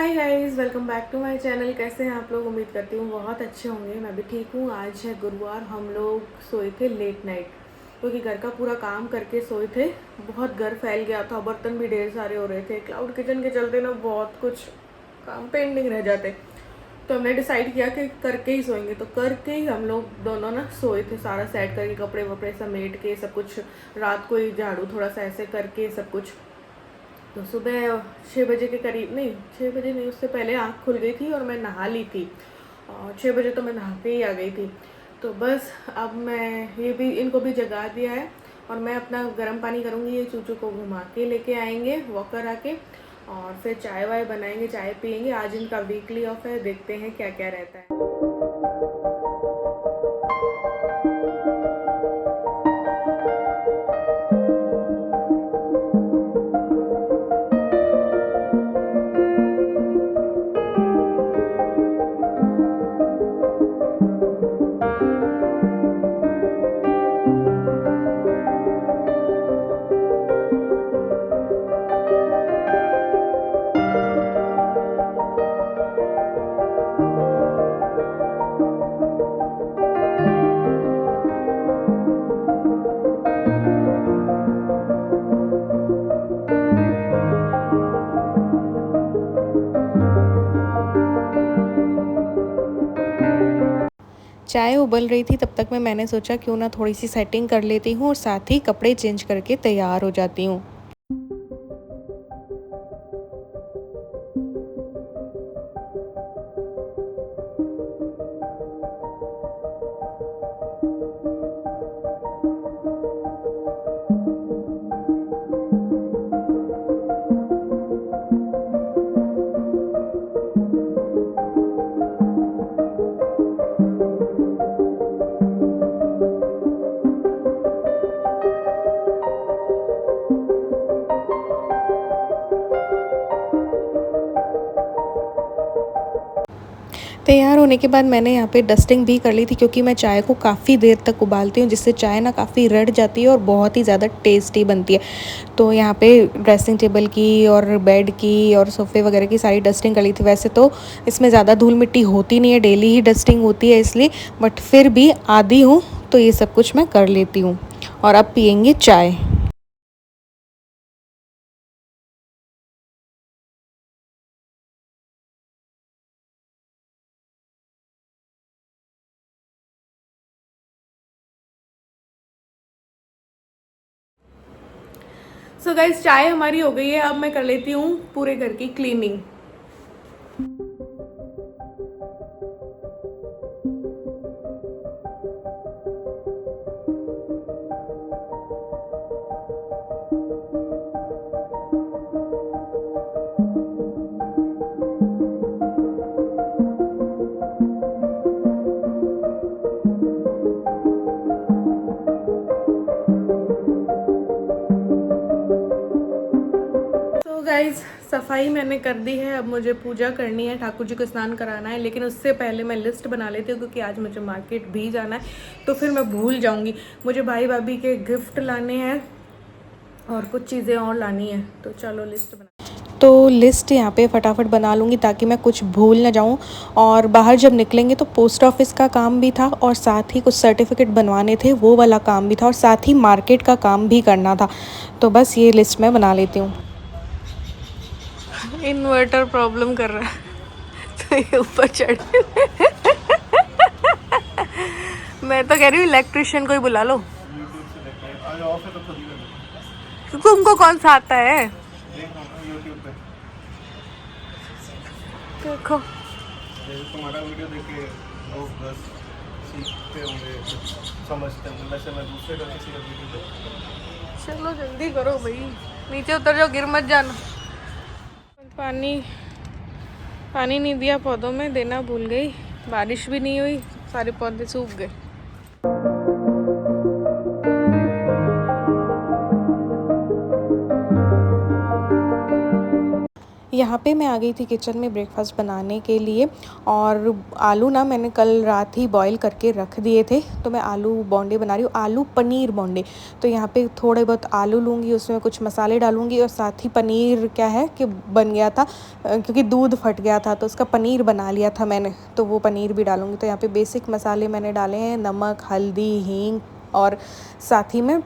Hi guys, welcome back to my channel. कैसे हैं आप लोग? उम्मीद करती हूँ बहुत अच्छे होंगे। मैं भी ठीक हूँ। आज है गुरुवार। हम लोग सोए थे लेट नाइट क्योंकि घर का पूरा काम करके सोए थे। बहुत घर फैल गया था, बर्तन भी ढेर सारे हो रहे थे। क्लाउड किचन के चलते ना बहुत कुछ काम पेंडिंग रह जाते। तो हमने डिसाइड किया कि करके ही सोएंगे, तो करके ही हम लोग दोनों ना सोए थे। सारा सेट करके, कपड़े वपड़े समेट के, सब कुछ रात को ही झाड़ू थोड़ा सा ऐसे करके सब कुछ। तो सुबह 6 बजे के करीब, नहीं 6 बजे नहीं, उससे पहले आँख खुल गई थी और मैं नहा ली थी। और 6 बजे तो मैं नहा के ही आ गई थी। तो बस अब मैं ये भी, इनको भी जगा दिया है और मैं अपना गर्म पानी करूँगी। ये चूचू को घुमा के लेके आएंगे वॉक करा के, और फिर चाय वाय बनाएंगे, चाय पियेंगे। आज इनका वीकली ऑफ है, देखते हैं क्या क्या रहता है। चाय उबल रही थी, तब तक मैंने सोचा क्यों ना थोड़ी सी सेटिंग कर लेती हूँ और साथ ही कपड़े चेंज करके तैयार हो जाती हूँ। तैयार होने के बाद मैंने यहाँ पे डस्टिंग भी कर ली थी, क्योंकि मैं चाय को काफ़ी देर तक उबालती हूँ, जिससे चाय ना काफ़ी रट जाती है और बहुत ही ज़्यादा टेस्टी बनती है। तो यहाँ पे ड्रेसिंग टेबल की और बेड की और सोफ़े वगैरह की सारी डस्टिंग कर ली थी। वैसे तो इसमें ज़्यादा धूल मिट्टी होती नहीं है, डेली ही डस्टिंग होती है इसलिए, बट फिर भी आदी हूँ तो ये सब कुछ मैं कर लेती हूँ। और अब पियेंगे चाय। सो गाइस, चाय हमारी हो गई है। अब मैं कर लेती हूँ पूरे घर की क्लीनिंग। तो गाइज, सफाई मैंने कर दी है। अब मुझे पूजा करनी है, ठाकुर जी को स्नान कराना है, लेकिन उससे पहले मैं लिस्ट बना लेती हूँ क्योंकि आज मुझे मार्केट भी जाना है। तो फिर मैं भूल जाऊँगी। मुझे भाई भाभी के गिफ्ट लाने हैं और कुछ चीज़ें और लानी है। तो चलो लिस्ट बना। तो लिस्ट यहाँ पे फटाफट बना लूँगी ताकि मैं कुछ भूल ना जाऊँ। और बाहर जब निकलेंगे तो पोस्ट ऑफिस का काम भी था और साथ ही कुछ सर्टिफिकेट बनवाने थे, वो वाला काम भी था, और साथ ही मार्केट का काम भी करना था। तो बस ये लिस्ट मैं बना लेती हूँ। इन्वर्टर प्रॉब्लम कर रहा है तो ये ऊपर चढ़ मैं तो कह रही हूँ इलेक्ट्रिशियन को ही बुला लो। तुमको कौन सा आता है? देखो, तुम्हारा वीडियो देख के लोग बस सीखते होंगे, समझते होंगे। वैसे मैं दूसरे का किसी का वीडियो देखता। चलो जल्दी करो भाई, नीचे उतर जाओ, गिर मत जाना। पानी पानी नहीं दिया पौधों में, देना भूल गई। बारिश भी नहीं हुई, सारे पौधे सूख गए। यहाँ पे मैं आ गई थी किचन में ब्रेकफास्ट बनाने के लिए। और आलू ना मैंने कल रात ही बॉईल करके रख दिए थे, तो मैं आलू बोंडे बना रही हूँ, आलू पनीर बोंडे। तो यहाँ पे थोड़े बहुत आलू लूँगी, उसमें कुछ मसाले डालूँगी और साथ ही पनीर क्या है कि बन गया था क्योंकि दूध फट गया था, तो उसका पनीर बना लिया था मैंने, तो वो पनीर भी डालूँगी। तो यहाँ पे बेसिक मसाले मैंने डाले हैं, नमक, हल्दी, हींग, और साथ ही में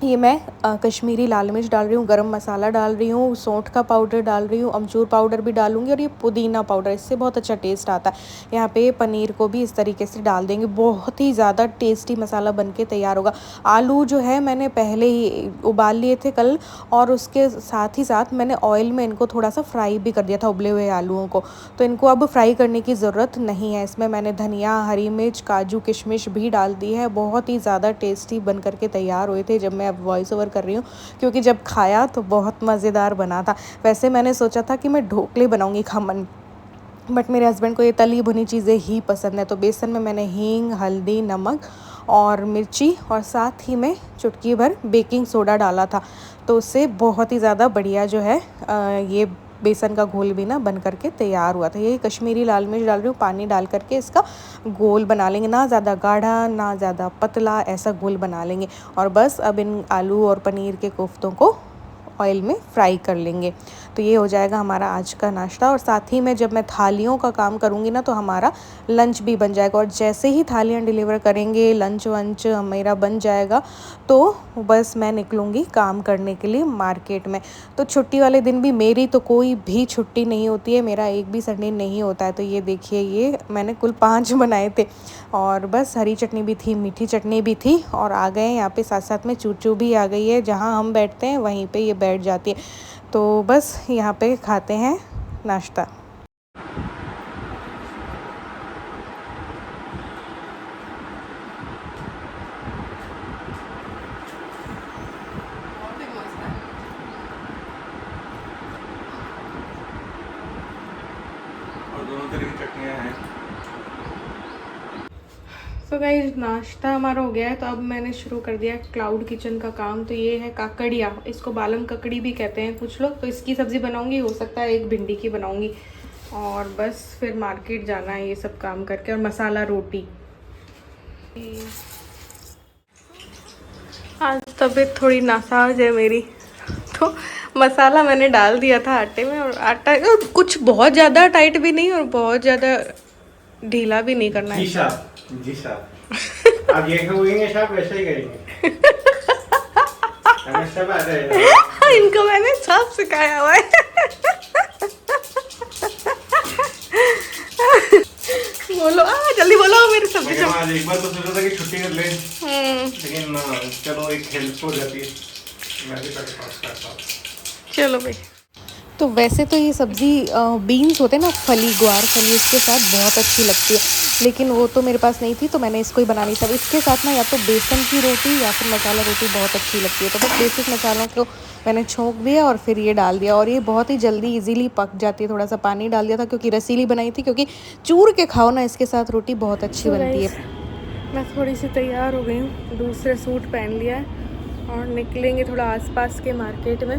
ये मैं कश्मीरी लाल मिर्च डाल रही हूँ, गरम मसाला डाल रही हूँ, सौंठ का पाउडर डाल रही हूँ, अमचूर पाउडर भी डालूँगी, और ये पुदीना पाउडर, इससे बहुत अच्छा टेस्ट आता है। यहाँ पे पनीर को भी इस तरीके से डाल देंगे, बहुत ही ज़्यादा टेस्टी मसाला बनके तैयार होगा। आलू जो है मैंने पहले ही उबाल लिए थे कल, और उसके साथ ही साथ मैंने ऑयल में इनको थोड़ा सा फ्राई भी कर दिया था, उबले हुए आलूओं को। तो इनको अब फ्राई करने की ज़रूरत नहीं है। इसमें मैंने धनिया, हरी मिर्च, काजू, किशमिश भी डाल दी है। बहुत ही ज़्यादा टेस्टी बन करके तैयार हुए थे। जब मैं अब वॉइस ओवर कर रही हूँ क्योंकि जब खाया तो बहुत मज़ेदार बना था। वैसे मैंने सोचा था कि मैं ढोकले बनाऊँगी, खमन, बट मेरे हस्बैंड को ये तली भुनी चीज़ें ही पसंद है। तो बेसन में मैंने हींग, हल्दी, नमक और मिर्ची, और साथ ही में चुटकी भर बेकिंग सोडा डाला था। तो उससे बहुत ही ज़्यादा बढ़िया जो है ये बेसन का घोल भी ना बन करके तैयार हुआ था। ये कश्मीरी लाल मिर्च डाल रही हूँ, पानी डाल करके इसका घोल बना लेंगे, ना ज़्यादा गाढ़ा ना ज़्यादा पतला, ऐसा घोल बना लेंगे। और बस अब इन आलू और पनीर के कोफ्तों को ऑयल में फ्राई कर लेंगे। तो ये हो जाएगा हमारा आज का नाश्ता। और साथ ही में जब मैं थालियों का काम करूँगी ना, तो हमारा लंच भी बन जाएगा। और जैसे ही थालियाँ डिलीवर करेंगे, लंच वंच मेरा बन जाएगा, तो बस मैं निकलूँगी काम करने के लिए मार्केट में। तो छुट्टी वाले दिन भी मेरी तो कोई भी छुट्टी नहीं होती है, मेरा एक भी संडे नहीं होता है। तो ये देखिए, ये मैंने कुल 5 बनाए थे, और बस हरी चटनी भी थी, मीठी चटनी भी थी, और आ गए यहाँ पे साथ साथ में चूचू भी आ गई है। जहाँ हम बैठते हैं वहीं पे ये बैठ जाती है। तो बस यहाँ पे खाते हैं नाश्ता। और दोनों तरह की चटनियाँ हैं। तो गाइस नाश्ता हमारा हो गया है। तो अब मैंने शुरू कर दिया क्लाउड किचन का काम। तो ये है काकड़िया, इसको बालम ककड़ी भी कहते हैं कुछ लोग। तो इसकी सब्ज़ी बनाऊंगी, हो सकता है एक भिंडी की बनाऊंगी, और बस फिर मार्केट जाना है ये सब काम करके। और मसाला रोटी। आज तबीयत थोड़ी नासाज है मेरी, तो मसाला मैंने डाल दिया था आटे में, और आटा कुछ बहुत ज़्यादा टाइट भी नहीं और बहुत ज़्यादा ढीला भी नहीं करना है। जी साहब, आप ये करेंगे साहब, वैसे ही करेंगे। हमें सब आता है। इनको मैंने सब सिखाया हुआ है। बोलो जल्दी बोलो, मेरी सब्जी सब। आज एक बार तो सोचा था कि छुट्टी कर ले, लेकिन चलो एक हेल्प हो जाती है। मैं भी करता हूँ। चलो भाई। तो वैसे तो ये सब्ज़ी बीन्स होते हैं ना, फली, ग्वार फली, इसके साथ बहुत अच्छी लगती है, लेकिन वो तो मेरे पास नहीं थी, तो मैंने इसको ही बना ली। सब इसके साथ ना या तो बेसन की रोटी या फिर मसाला रोटी बहुत अच्छी लगती है। तो बस बेसिक मसालों को मैंने छोंक दिया और फिर ये डाल दिया, और ये बहुत ही जल्दी इजीली पक जाती है। थोड़ा सा पानी डाल दिया था क्योंकि रसीली बनाई थी, क्योंकि चूर के खाओ ना इसके साथ रोटी, बहुत अच्छी बनती है। मैं थोड़ी सी तैयार हो गई हूँ, दूसरे सूट पहन लिया है, और निकलेंगे थोड़ा आसपास के मार्केट में।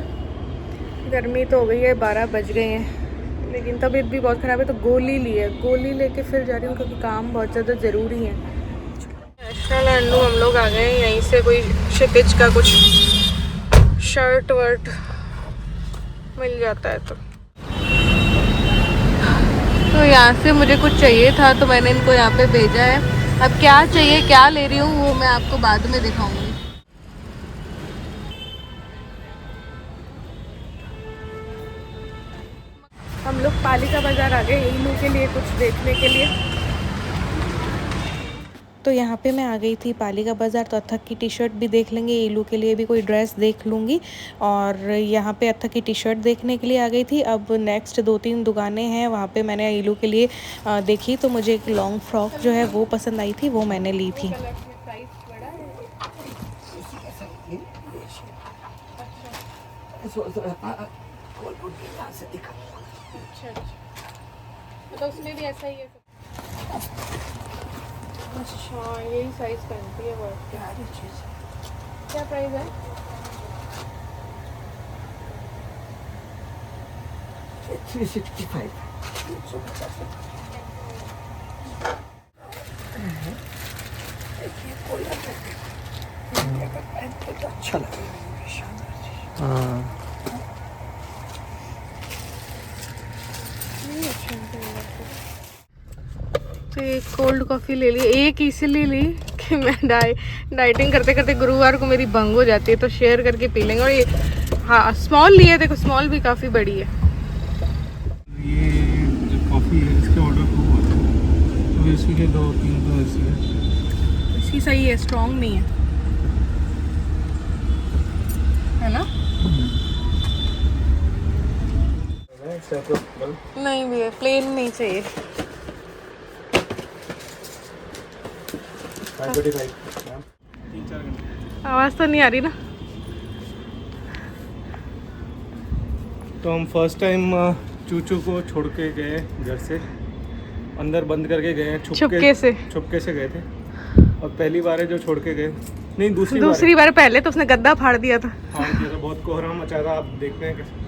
गर्मी तो हो गई है, 12 बज गए हैं, लेकिन तबीयत भी बहुत ख़राब है, तो गोली ली है, गोली लेके फिर जा रही हूँ क्योंकि काम बहुत ज़्यादा ज़रूरी है। नेशनल हैंडलूम हम लोग आ गए हैं, यहीं से कोई शिपिज का कुछ शर्ट वर्ट मिल जाता है। तो यहाँ से मुझे कुछ चाहिए था, तो मैंने इनको यहाँ पे भेजा है। अब क्या चाहिए, क्या ले रही हूँ, वो मैं आपको बाद में दिखाऊंगी। हम लोग पालिका बाज़ार आ गए इनू के लिए कुछ देखने के लिए। तो यहाँ पे मैं आ गई थी पालिका बाज़ार, तो अथक की टी शर्ट भी देख लेंगे, इलू के लिए भी कोई ड्रेस देख लूँगी, और यहाँ पे अथक की टी शर्ट देखने के लिए आ गई थी। अब नेक्स्ट 2-3 दुकानें हैं, वहाँ पे मैंने इलू के लिए देखी, तो मुझे एक लॉन्ग फ्रॉक जो है वो पसंद आई थी, वो मैंने ली थी। तो उसमें भी ऐसा ही है। अच्छा, यही साइज पहनती है वर्क की। क्या प्राइस है? 365 तो अच्छा लगेगा। हाँ तो एक कोल्ड कॉफ़ी ले ली, एक इसीलिए ली कि मैं डाइटिंग करते करते गुरुवार को मेरी भंग हो जाती है, तो शेयर करके पी लेंगे। और ये हाँ स्मॉल ली है, देखो स्मॉल भी काफ़ी बड़ी है। ये जो कॉफ़ी है इसके ऑर्डर को हुआ था, तो इसीलिए 2-3 तो ऐसी है। इसकी सही है, स्ट्रॉन्ग नहीं है ना? नहीं भी है, प्लेन नहीं चाहिए। 3-4 घंटे। आवाज़ तो नहीं आ रही ना? तो हम फर्स्ट टाइम चूचू को छोड़ के गए घर से, अंदर बंद करके गए हैं छुपके से गए थे। और पहली बार है जो छोड़ के गए, नहीं दूसरी बार पहले तो उसने गद्दा फाड़ दिया था। फाड़ दिया था, बहुत कोहराम मचा था। आप देखते हैं कैसे।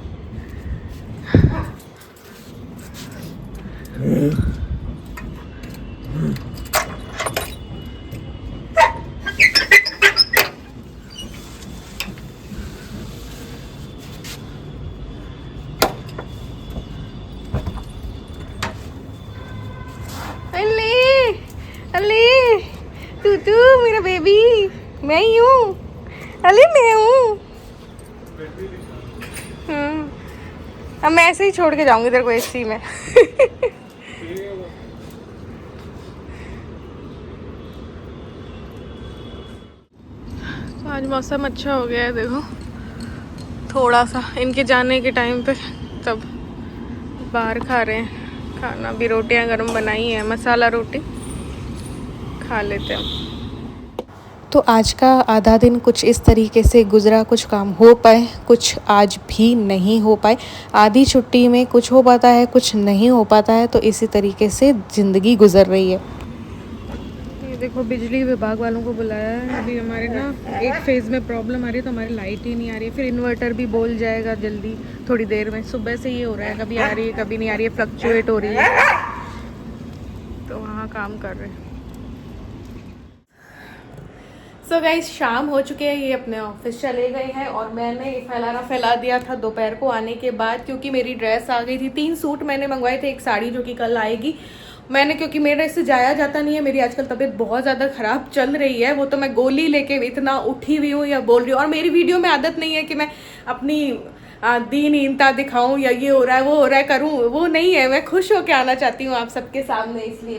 अली तू मेरा बेबी, मैं ही हूँ अली, मैं हूँ। अब मैं ऐसे ही छोड़ के जाऊंगी तेरे को एसी में। तो आज मौसम अच्छा हो गया है, देखो थोड़ा सा इनके जाने के टाइम पे तब बाहर खा रहे हैं खाना भी। रोटियां गरम बनाई हैं, मसाला रोटी खा लेते हैं। तो आज का आधा दिन कुछ इस तरीके से गुजरा, कुछ काम हो पाए, कुछ आज भी नहीं हो पाए। आधी छुट्टी में कुछ हो पाता है, कुछ नहीं हो पाता है, तो इसी तरीके से ज़िंदगी गुजर रही है। ये देखो बिजली विभाग वालों को बुलाया है। अभी हमारे ना एक फेज़ में प्रॉब्लम आ रही है, तो हमारी लाइट ही नहीं आ रही है। फिर इन्वर्टर भी बोल जाएगा जल्दी थोड़ी देर में। सुबह से ये हो रहा है, कभी आ रही है कभी नहीं आ रही है, फ्लक्चुएट हो रही है। तो वहाँ काम कर रहे हैं। सो गाइस शाम हो चुके हैं, ये अपने ऑफिस चले गए हैं और मैंने फैला दिया था दोपहर को आने के बाद, क्योंकि मेरी ड्रेस आ गई थी। 3 सूट मैंने मंगवाए थे, एक साड़ी जो कि कल आएगी। मैंने क्योंकि मेरे इससे जाया जाता नहीं है, मेरी आजकल तबीयत बहुत ज़्यादा ख़राब चल रही है। वो तो मैं गोली लेके इतना उठी हुई हूँ या बोल रही हूँ। और मेरी वीडियो में आदत नहीं है कि मैं अपनी दीनहीनता दिखाऊँ या ये हो रहा है वो हो रहा है करूँ, वो नहीं है। मैं खुश होकर आना चाहती हूँ आप सबके सामने, इसलिए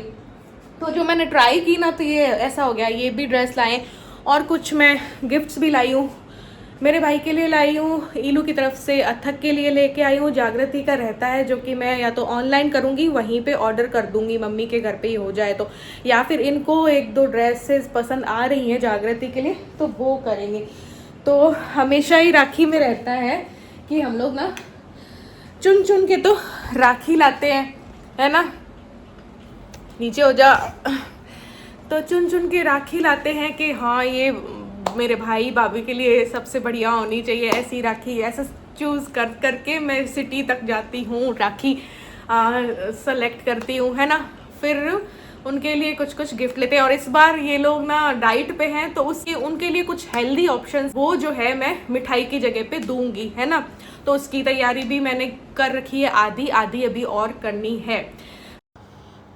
तो जो मैंने ट्राई की ना, तो ये ऐसा हो गया। ये भी ड्रेस लाएँ और कुछ मैं गिफ्ट्स भी लाई हूँ। मेरे भाई के लिए लाई हूँ, इलू की तरफ से अथक के लिए लेके आई हूँ। जागृति का रहता है जो कि मैं या तो ऑनलाइन करूँगी, वहीं पे ऑर्डर कर दूँगी, मम्मी के घर पे ही हो जाए तो, या फिर इनको 1-2 ड्रेसेस पसंद आ रही हैं जागृति के लिए तो वो करेंगे। तो हमेशा ही राखी में रहता है कि हम लोग ना चुन चुन के तो राखी लाते हैं, है ना, नीचे हो जा। तो चुन चुन के राखी लाते हैं कि हाँ ये मेरे भाई भाभी के लिए सबसे बढ़िया होनी चाहिए ऐसी राखी। ऐसा चूज़ कर करके मैं सिटी तक जाती हूँ, राखी सेलेक्ट करती हूँ, है ना। फिर उनके लिए कुछ कुछ गिफ्ट लेते हैं। और इस बार ये लोग ना डाइट पे हैं, तो उसके उनके लिए कुछ हेल्दी ऑप्शंस वो जो है मैं मिठाई की जगह पे दूंगी, है ना। तो उसकी तैयारी भी मैंने कर रखी है, आधी आधी अभी और करनी है।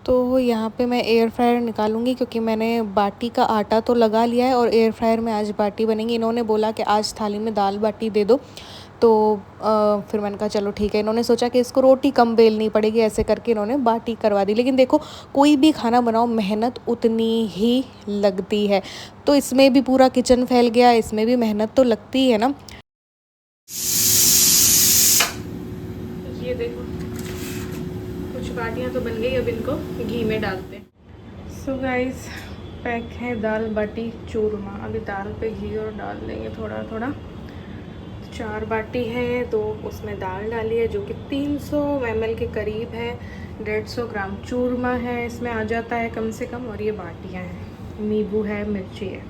तो यहाँ पे मैं एयर फ्रायर निकालूंगी, क्योंकि मैंने बाटी का आटा तो लगा लिया है और एयर फ्रायर में आज बाटी बनेगी। इन्होंने बोला कि आज थाली में दाल बाटी दे दो, तो फिर मैंने कहा चलो ठीक है। इन्होंने सोचा कि इसको रोटी कम बेलनी पड़ेगी, ऐसे करके इन्होंने बाटी करवा दी। लेकिन देखो कोई भी खाना बनाओ मेहनत उतनी ही लगती है, तो इसमें भी पूरा किचन फैल गया, इसमें भी मेहनत तो लगती है ना। ये देखो कुछ बाटियाँ तो बन गई, अब इनको घी में डालते हैं। सो गाइस पैक है दाल बाटी चूरमा। अभी दाल पे घी और डाल देंगे थोड़ा थोड़ा। 4 बाटी है, 2 उसमें दाल डाली है जो कि 300 ml के करीब है। 150 ग्राम चूरमा है, इसमें आ जाता है कम से कम। और ये बाटियाँ हैं, नींबू है, मिर्ची है।